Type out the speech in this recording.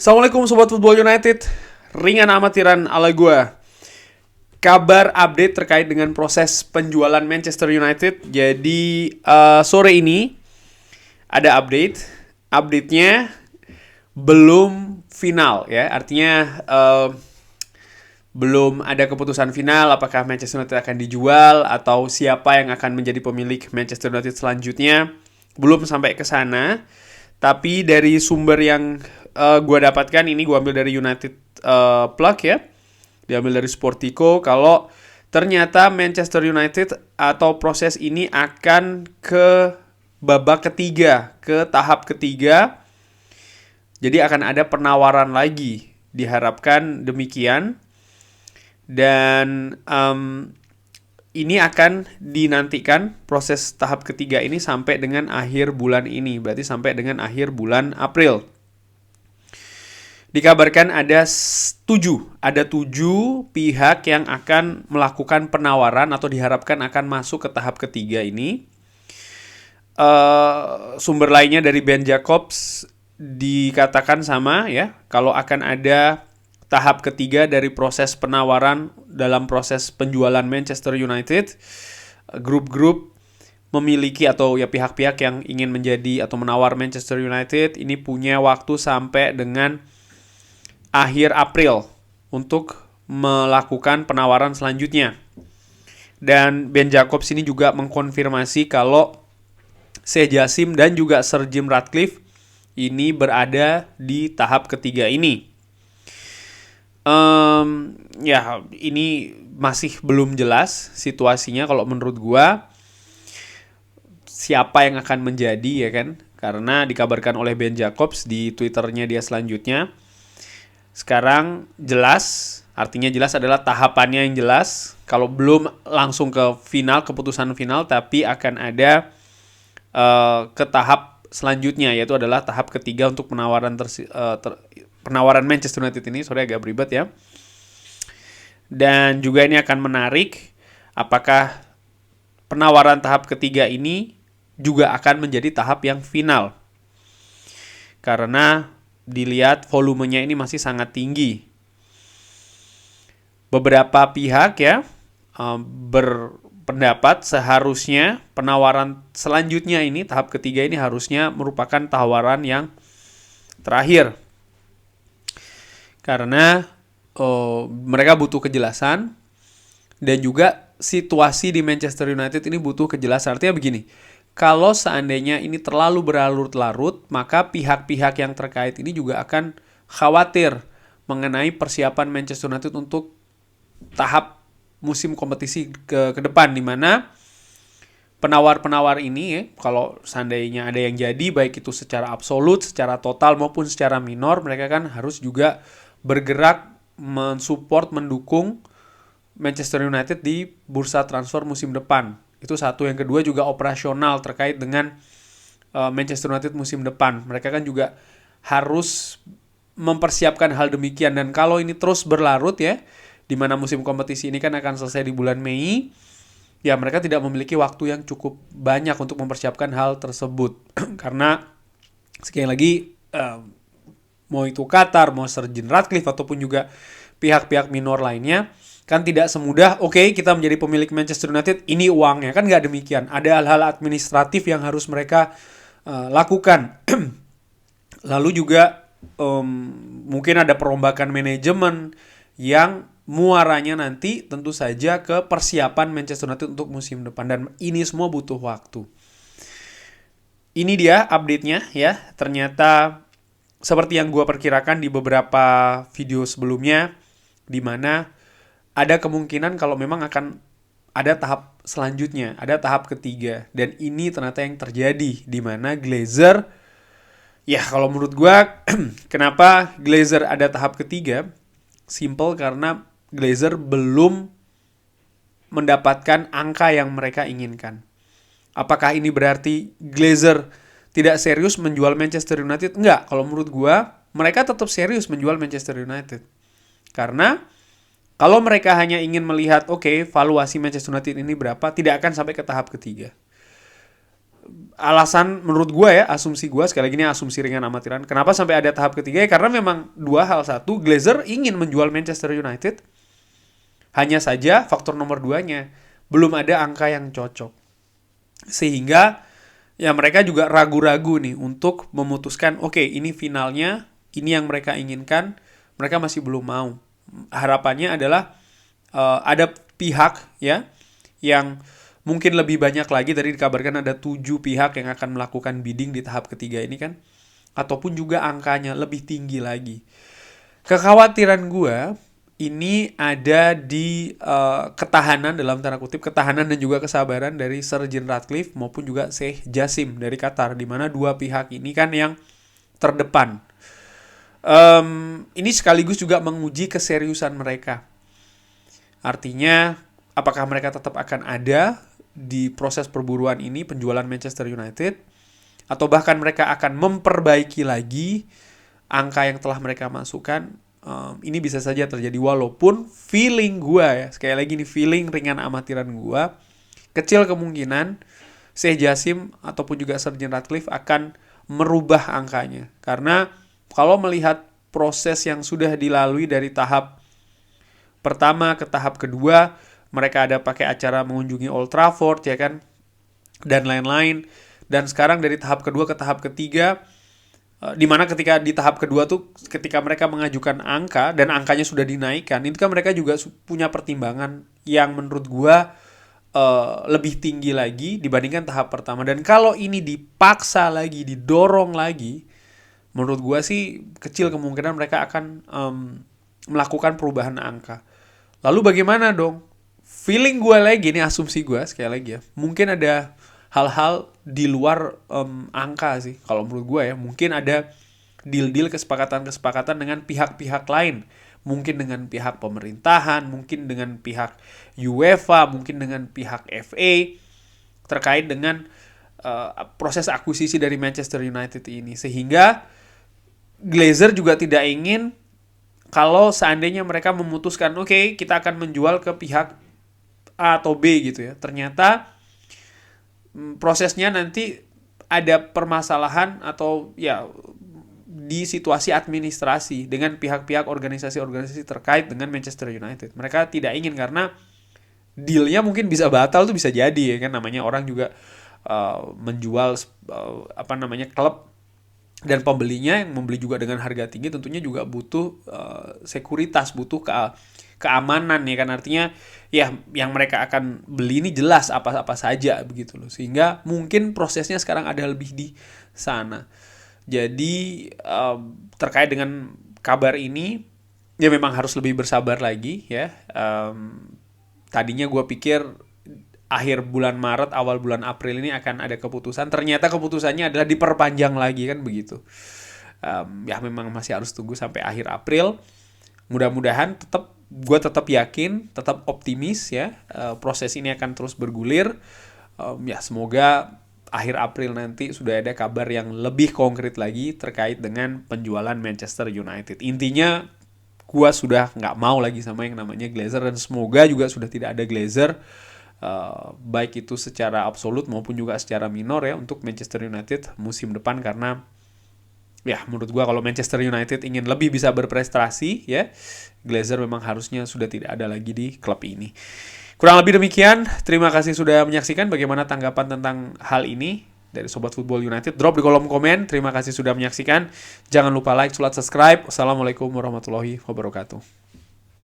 Assalamualaikum Sobat Football United. Ringan amatiran ala gua. Kabar update terkait dengan proses penjualan Manchester United. Jadi sore ini ada update. Update-nya belum final ya. Artinya belum ada keputusan final apakah Manchester United akan dijual atau siapa yang akan menjadi pemilik Manchester United selanjutnya. Belum sampai ke sana. Tapi dari sumber yang gue dapatkan, ini gue ambil dari United Plug ya, diambil dari Sportico, kalau ternyata Manchester United atau proses ini akan ke babak ketiga, ke tahap ketiga. Jadi akan ada penawaran lagi, diharapkan demikian. Dan ini akan dinantikan proses tahap ketiga ini sampai dengan akhir bulan ini. Berarti sampai dengan akhir bulan April. Dikabarkan ada 7 pihak yang akan melakukan penawaran atau diharapkan akan masuk ke tahap ketiga ini. Sumber lainnya dari Ben Jacobs dikatakan sama ya, kalau akan ada tahap ketiga dari proses penawaran dalam proses penjualan Manchester United. Grup-grup memiliki atau ya pihak-pihak yang ingin menjadi atau menawar Manchester United ini punya waktu sampai dengan akhir April untuk melakukan penawaran selanjutnya. Dan Ben Jacobs ini juga mengkonfirmasi kalau Sheikh Jassim dan juga Sir Jim Ratcliffe ini berada di tahap ketiga ini. Ya ini masih belum jelas situasinya kalau menurut gua siapa yang akan menjadi ya kan, karena dikabarkan oleh Ben Jacobs di Twitternya dia selanjutnya. Sekarang jelas, artinya jelas adalah tahapannya yang jelas. Kalau belum langsung ke final, keputusan final, tapi akan ada ke tahap selanjutnya, yaitu adalah tahap ketiga untuk penawaran penawaran Manchester United ini. Sorry agak beribet ya. Dan juga ini akan menarik apakah penawaran tahap ketiga ini juga akan menjadi tahap yang final. Karena dilihat volumenya ini masih sangat tinggi. Beberapa pihak ya berpendapat seharusnya penawaran selanjutnya ini, tahap ketiga ini harusnya merupakan tawaran yang terakhir. Karena mereka butuh kejelasan dan juga situasi di Manchester United ini butuh kejelasan. Artinya begini, kalau seandainya ini terlalu berlarut-larut, maka pihak-pihak yang terkait ini juga akan khawatir mengenai persiapan Manchester United untuk tahap musim kompetisi ke depan, di mana penawar-penawar ini ya, kalau seandainya ada yang jadi, baik itu secara absolut, secara total maupun secara minor, mereka kan harus juga bergerak mensupport, mendukung Manchester United di bursa transfer musim depan. Itu satu. Yang kedua juga operasional terkait dengan Manchester United musim depan. Mereka kan juga harus mempersiapkan hal demikian. Dan kalau ini terus berlarut ya, di mana musim kompetisi ini kan akan selesai di bulan Mei, ya mereka tidak memiliki waktu yang cukup banyak untuk mempersiapkan hal tersebut. Karena sekali lagi mau itu Qatar, mau Sir Jim Ratcliffe ataupun juga pihak-pihak minor lainnya, kan tidak semudah kita menjadi pemilik Manchester United, ini uangnya, kan nggak demikian. Ada hal-hal administratif yang harus mereka lakukan. Lalu juga mungkin ada perombakan manajemen yang muaranya nanti tentu saja ke persiapan Manchester United untuk musim depan, dan ini semua butuh waktu. Ini dia update-nya ya. Ternyata seperti yang gue perkirakan di beberapa video sebelumnya, di mana ada kemungkinan kalau memang akan ada tahap selanjutnya, ada tahap ketiga. Dan ini ternyata yang terjadi, di mana Glazer, ya kalau menurut gue, kenapa Glazer ada tahap ketiga? Simple, karena Glazer belum mendapatkan angka yang mereka inginkan. Apakah ini berarti Glazer tidak serius menjual Manchester United? Enggak, kalau menurut gue, mereka tetap serius menjual Manchester United. Karena kalau mereka hanya ingin melihat, valuasi Manchester United ini berapa, tidak akan sampai ke tahap ketiga. alasan menurut gue ya, asumsi gue, sekali lagi ini asumsi ringan amatiran, kenapa sampai ada tahap ketiga ya, karena memang dua hal. Satu, Glazer ingin menjual Manchester United, hanya saja faktor nomor duanya, belum ada angka yang cocok. Sehingga ya mereka juga ragu-ragu nih untuk memutuskan, oke, ini finalnya, ini yang mereka inginkan, mereka masih belum mau. Harapannya adalah ada pihak ya yang mungkin lebih banyak lagi, tadi dikabarkan ada 7 pihak yang akan melakukan bidding di tahap ketiga ini kan, ataupun juga angkanya lebih tinggi lagi. Kekhawatiran gue ini ada di ketahanan, dalam tanda kutip ketahanan dan juga kesabaran dari Sir Jim Ratcliffe maupun juga Sheikh Jassim dari Qatar, di mana dua pihak ini kan yang terdepan. Ini sekaligus juga menguji keseriusan mereka. Artinya apakah mereka tetap akan ada di proses perburuan ini, penjualan Manchester United, atau bahkan mereka akan memperbaiki lagi angka yang telah mereka masukkan. Ini bisa saja terjadi, walaupun feeling gue ya, sekali lagi nih feeling ringan amatiran gue, kecil kemungkinan Sheikh Jassim ataupun juga Sir Jim Ratcliffe akan merubah angkanya. Karena kalau melihat proses yang sudah dilalui dari tahap pertama ke tahap kedua, mereka ada pakai acara mengunjungi Old Trafford ya kan, dan lain-lain. Dan sekarang dari tahap kedua ke tahap ketiga, dimana ketika di tahap kedua tuh ketika mereka mengajukan angka dan angkanya sudah dinaikkan, itu kan mereka juga punya pertimbangan yang menurut gua lebih tinggi lagi dibandingkan tahap pertama. Dan kalau ini dipaksa lagi, didorong lagi, menurut gua sih kecil kemungkinan mereka akan melakukan perubahan angka. Lalu bagaimana dong? Feeling gue lagi, ini asumsi gue sekali lagi ya, mungkin ada hal-hal di luar angka sih kalau menurut gue ya. Mungkin ada deal-deal, kesepakatan-kesepakatan dengan pihak-pihak lain, mungkin dengan pihak pemerintahan, mungkin dengan pihak UEFA, mungkin dengan pihak FA, terkait dengan proses akuisisi dari Manchester United ini. Sehingga Glazer juga tidak ingin kalau seandainya mereka memutuskan, oke, kita akan menjual ke pihak A atau B gitu ya, ternyata prosesnya nanti ada permasalahan atau ya di situasi administrasi dengan pihak-pihak organisasi-organisasi terkait dengan Manchester United. Mereka tidak ingin, karena dealnya mungkin bisa batal, tuh bisa jadi ya kan, namanya orang juga menjual klub, dan pembelinya yang membeli juga dengan harga tinggi tentunya juga butuh sekuritas, butuh keamanan ya kan. Artinya ya yang mereka akan beli ini jelas apa-apa saja begitu loh. Sehingga mungkin prosesnya sekarang ada lebih di sana. Jadi terkait dengan kabar ini ya memang harus lebih bersabar lagi ya. Tadinya gue pikir akhir bulan Maret, awal bulan April ini akan ada keputusan. Ternyata keputusannya adalah diperpanjang lagi kan begitu. Ya memang masih harus tunggu sampai akhir April. Mudah-mudahan gue tetap yakin, tetap optimis ya. Proses ini akan terus bergulir. Ya semoga akhir April nanti sudah ada kabar yang lebih konkret lagi terkait dengan penjualan Manchester United. Intinya gue sudah nggak mau lagi sama yang namanya Glazer, dan semoga juga sudah tidak ada Glazer. Baik itu secara absolut maupun juga secara minor ya untuk Manchester United musim depan. Karena ya menurut gua kalau Manchester United ingin lebih bisa berprestasi ya, Glazer memang harusnya sudah tidak ada lagi di klub ini. Kurang lebih demikian. Terima kasih sudah menyaksikan. Bagaimana tanggapan tentang hal ini dari Sobat Football United? Drop di kolom komen. Terima kasih sudah menyaksikan. Jangan lupa like, subscribe. Wassalamualaikum warahmatullahi wabarakatuh.